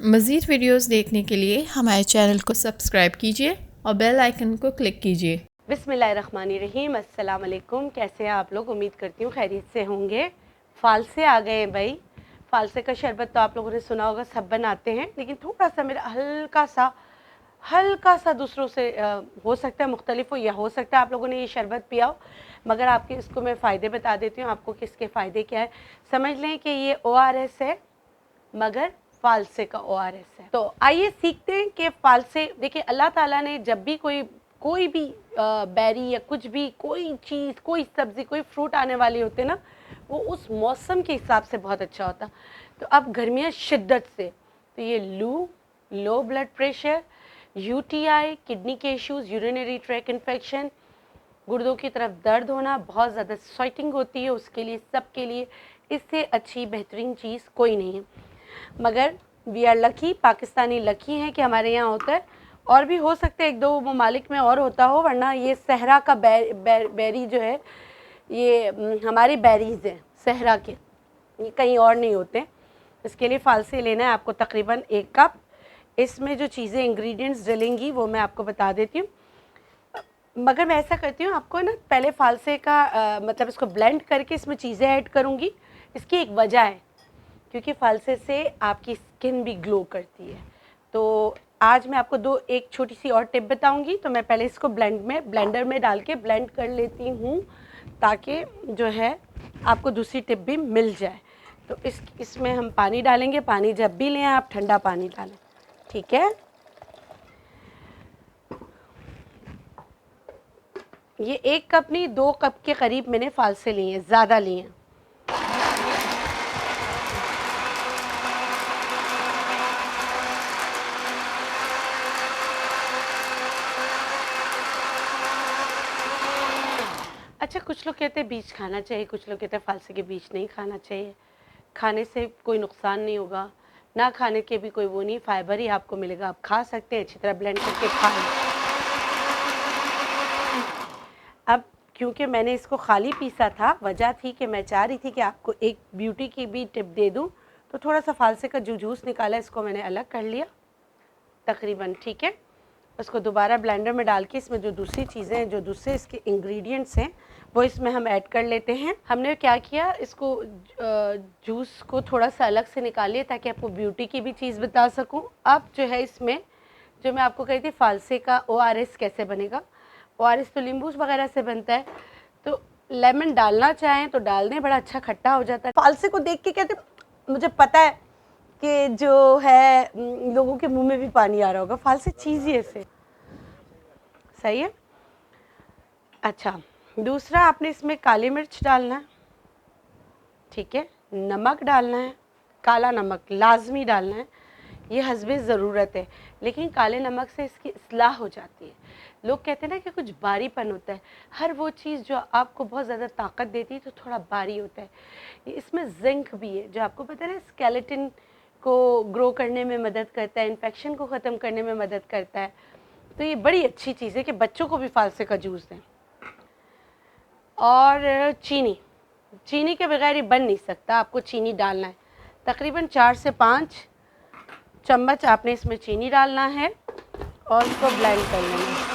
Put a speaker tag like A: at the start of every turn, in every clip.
A: मज़ीद वीडियोस देखने के लिए हमारे चैनल को सब्सक्राइब कीजिए और बेल आइकन को क्लिक कीजिए।
B: बिस्मिल्लाहिर्रहमानिर्रहीम, अस्सलाम वालेकुम। कैसे हैं आप लोग? उम्मीद करती हूँ खैरियत से होंगे। फ़ालसे आ गए हैं भाई। फ़ालसे का शरबत तो आप लोगों ने सुना होगा, सब बनाते हैं, लेकिन थोड़ा सा मेरा हल्का सा दूसरों से हो सकता है मुख्तलिफ हो, या हो सकता है आप लोगों ने ये शरबत पिया हो, मगर आपके इसको मैं फ़ायदे बता देती हूँ आपको कि इसके फ़ायदे क्या है। समझ लें कि ये ORS है, मगर फ़ालसे का ORS है। तो आइए सीखते हैं कि फ़ालसे, देखिए अल्लाह ताला ने जब भी कोई भी बेरी या कुछ भी, कोई चीज़, कोई सब्ज़ी, कोई फ्रूट आने वाली होते ना, वो उस मौसम के हिसाब से बहुत अच्छा होता। तो अब गर्मियाँ शिद्दत से, तो ये लू, low blood pressure, UTI, kidney के इश्यूज़, यूरिनरी ट्रैक इन्फेक्शन, गुर्दों की तरफ दर्द होना, बहुत ज़्यादा स्वेटिंग होती है, उसके लिए, सबके लिए इससे अच्छी बेहतरीन चीज़ कोई नहीं है। मगर we are lucky, Pakistani lucky हैं कि हमारे यहाँ होता है। और भी हो सकता है एक दो ममालिक में और होता हो, वरना ये सहरा का बेरी जो है, ये हमारी बेरीज़ हैं सहरा के, ये कहीं और नहीं होते। इसके लिए फ़ालसे लेना है आपको तकरीबन 1 कप। इसमें जो चीज़ें इंग्रेडिएंट्स डलेंगी वो मैं आपको बता देती हूँ, मगर मैं ऐसा करती हूँ आपको ना, पहले फ़ालसे का मतलब इसको ब्लेंड करके इसमें चीज़ें ऐड करूँगी। इसकी एक वजह है, क्योंकि फ़ालसे से आपकी स्किन भी ग्लो करती है। तो आज मैं आपको एक छोटी सी और टिप बताऊंगी। तो मैं पहले इसको ब्लेंडर में डाल के ब्लेंड कर लेती हूँ, ताकि जो है आपको दूसरी टिप भी मिल जाए। तो इसमें हम पानी डालेंगे। पानी जब भी लें आप ठंडा पानी डालें, ठीक है। ये 1 कप नहीं, 2 कप के करीब मैंने फ़ालसे लिए हैं, ज़्यादा लिए हैं। अच्छा, कुछ लोग कहते हैं बीज खाना चाहिए, कुछ लोग कहते हैं फ़ालसे के बीज नहीं खाना चाहिए। खाने से कोई नुकसान नहीं होगा, ना खाने के भी कोई वो नहीं, फाइबर ही आपको मिलेगा, आप खा सकते हैं, अच्छी तरह ब्लेंड करके खा लें। अब क्योंकि मैंने इसको खाली पीसा था, वजह थी कि मैं चाह रही थी कि आपको एक ब्यूटी की भी टिप दे दूं, तो थोड़ा सा फ़ालसे का जो जूस निकाला इसको मैंने अलग कर लिया तकरीबन, ठीक है। उसको दोबारा ब्लेंडर में डाल के इसमें जो दूसरी चीज़ें हैं, जो दूसरे इसके इंग्रेडिएंट्स हैं, वो इसमें हम ऐड कर लेते हैं। हमने क्या किया, इसको जूस को थोड़ा सा अलग से निकाल लिया ताकि आपको ब्यूटी की भी चीज़ बता सकूं। अब जो है इसमें, जो मैं आपको कही थी फ़ालसे का ORS कैसे बनेगा, ORS तो नींबू वगैरह से बनता है, तो लेमन डालना चाहें तो डाल दें, बड़ा अच्छा खट्टा हो जाता है। फ़ालसे को देख के कहते, मुझे पता है कि जो है लोगों के मुंह में भी पानी आ रहा होगा, फ़ालसे चीज़ ही ऐसे सही है। अच्छा, दूसरा आपने इसमें काली मिर्च डालना है, ठीक है। नमक डालना है, काला नमक लाजमी डालना है, ये हस्बे ज़रूरत है, लेकिन काले नमक से इसकी इस्लाह हो जाती है। लोग कहते हैं ना कि कुछ बारीपन होता है, हर वो चीज़ जो आपको बहुत ज़्यादा ताकत देती है तो थोड़ा बारी होता है। इसमें जिंक भी है, जो आपको पता है ना, स्केलेटन को ग्रो करने में मदद करता है, इन्फेक्शन को ख़त्म करने में मदद करता है। तो ये बड़ी अच्छी चीज़ है कि बच्चों को भी फ़ालसे का जूस दें। और चीनी के बगैर ये बन नहीं सकता, आपको चीनी डालना है। तकरीबन 4 से 5 चम्मच आपने इसमें चीनी डालना है और इसको ब्लेंड कर लेना है।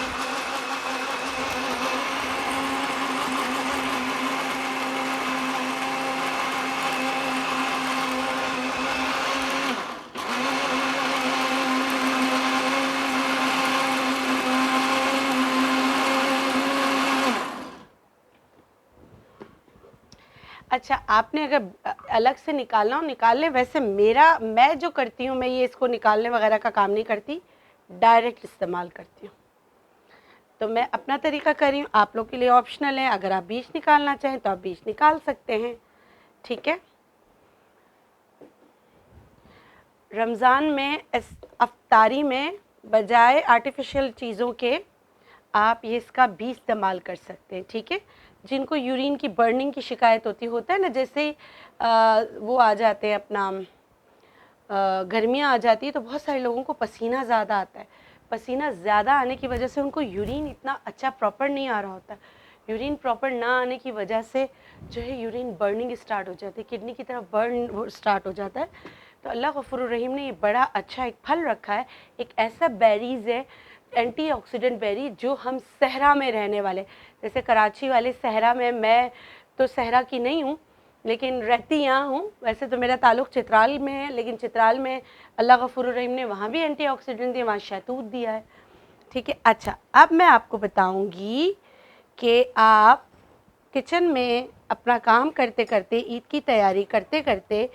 B: अच्छा, आपने अगर अलग से निकालना हो निकाल लें। वैसे मैं जो करती हूँ, मैं ये इसको निकालने वगैरह का काम नहीं करती, डायरेक्ट इस्तेमाल करती हूँ। तो मैं अपना तरीका कर रही हूँ, आप लोग के लिए ऑप्शनल है। अगर आप बीज निकालना चाहें तो आप बीज निकाल सकते हैं, ठीक है। रमज़ान में अफ्तारी में बजाय आर्टिफिशियल चीज़ों के आप ये इसका भी इस्तेमाल कर सकते हैं, ठीक है। जिनको यूरिन की बर्निंग की शिकायत होता है ना, जैसे वो आ जाते हैं अपना, गर्मियाँ आ जाती है तो बहुत सारे लोगों को पसीना ज़्यादा आता है। पसीना ज़्यादा आने की वजह से उनको यूरिन इतना अच्छा प्रॉपर नहीं आ रहा होता। यूरिन प्रॉपर ना आने की वजह से जो है यूरिन बर्निंग स्टार्ट हो जाती है, किडनी की तरफ बर्न स्टार्ट हो जाता है। तो अल्लाह गफूरुर रहीम ने ये बड़ा अच्छा एक फल रखा है, एक ऐसा बेरीज़ है, एंटीऑक्सीडेंट बेरी, जो हम सहरा में रहने वाले, जैसे कराची वाले सहरा में, मैं तो सहरा की नहीं हूँ लेकिन रहती यहाँ हूँ, वैसे तो मेरा ताल्लुक़ चित्राल में है, लेकिन चित्राल में अल्लाह गफूरुर रहीम ने वहाँ भी एंटीऑक्सीडेंट दिए, वहाँ शहतूत दिया है, ठीक है। अच्छा, अब मैं आपको बताऊँगी कि आप किचन में अपना काम करते करते, ईद की तैयारी करते करते,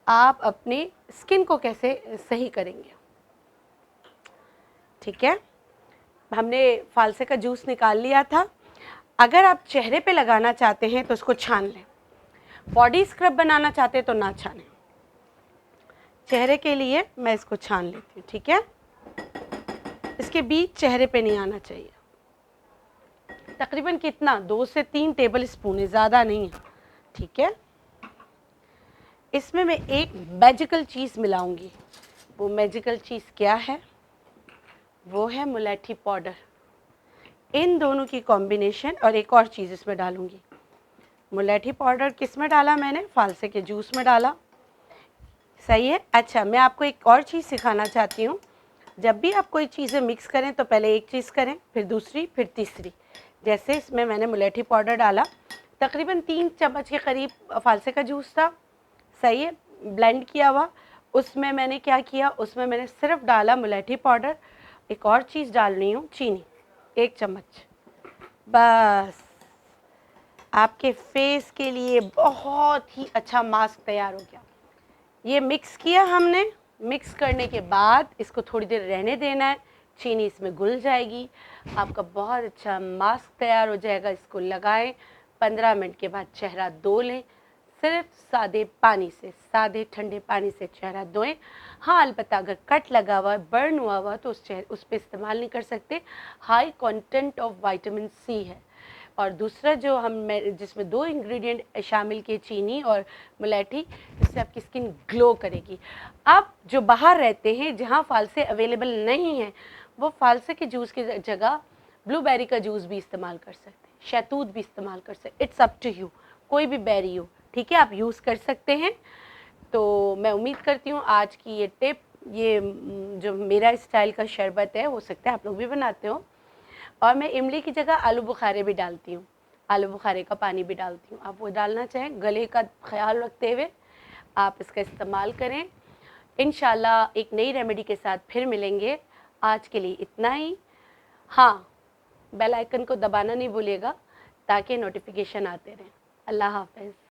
B: आप अपनी स्किन को कैसे सही करेंगे, ठीक है। हमने फालसे का जूस निकाल लिया था। अगर आप चेहरे पे लगाना चाहते हैं तो उसको छान लें, बॉडी स्क्रब बनाना चाहते हैं तो ना छानें। चेहरे के लिए मैं इसको छान लेती हूँ, ठीक है। इसके बीच चेहरे पे नहीं आना चाहिए। तकरीबन कितना, 2 से 3 टेबल स्पून है, ज़्यादा नहीं है, ठीक है। इसमें मैं एक मैजिकल चीज़ मिलाऊंगी। वो मैजिकल चीज़ क्या है? वो है मुलेठी पाउडर। इन दोनों की कॉम्बिनेशन, और एक और चीज़ इसमें डालूंगी। मुलेठी पाउडर किस में डाला मैंने? फालसे के जूस में डाला, सही है। अच्छा, मैं आपको एक और चीज़ सिखाना चाहती हूँ। जब भी आप कोई चीज़ें मिक्स करें तो पहले एक चीज़ करें, फिर दूसरी, फिर तीसरी। जैसे इसमें मैंने मुलेठी पाउडर डाला, तकरीबन 3 चम्मच के करीब फालसे का जूस था, सही है, ब्लेंड किया हुआ। उसमें मैंने क्या किया, उसमें मैंने सिर्फ डाला मुलेठी पाउडर। एक और चीज़ डाल रही हूँ, चीनी 1 चम्मच, बस आपके फेस के लिए बहुत ही अच्छा मास्क तैयार हो गया। ये मिक्स किया हमने, मिक्स करने के बाद इसको थोड़ी देर रहने देना है, चीनी इसमें घुल जाएगी, आपका बहुत अच्छा मास्क तैयार हो जाएगा। इसको लगाएं, 15 मिनट के बाद चेहरा धो लें, सिर्फ सादे पानी से, सादे ठंडे पानी से चेहरा धोएं। हाँ, अलबत्ता अगर कट लगा हुआ है, बर्न हुआ हुआ, तो उस पर इस्तेमाल नहीं कर सकते, high content of vitamin C है। और दूसरा जो जिसमें 2 इंग्रेडिएंट शामिल किए, चीनी और मुलेठी, इससे आपकी स्किन ग्लो करेगी। अब जो बाहर रहते हैं, जहाँ फालसे अवेलेबल नहीं हैं, वो फालसे के जूस की जगह ब्लूबेरी का जूस भी इस्तेमाल कर सकते हैं, शहतूत भी इस्तेमाल कर सकते हैं, इट्स अप टू यू, कोई भी बेरी हो, ठीक है, आप यूज़ कर सकते हैं। तो मैं उम्मीद करती हूँ आज की ये टिप, ये जो मेरा स्टाइल का शरबत है, हो सकता है आप लोग भी बनाते हो। और मैं इमली की जगह आलू बुखारे भी डालती हूँ, आलू बुखारे का पानी भी डालती हूँ, आप वो डालना चाहें, गले का ख्याल रखते हुए आप इसका इस्तेमाल करें। इंशाल्लाह एक नई रेमेडी के साथ फिर मिलेंगे। आज के लिए इतना ही। हाँ, बेल आइकन को दबाना नहीं भूलिएगा ताकि नोटिफिकेशन आते रहें। अल्लाह हाफ़िज़।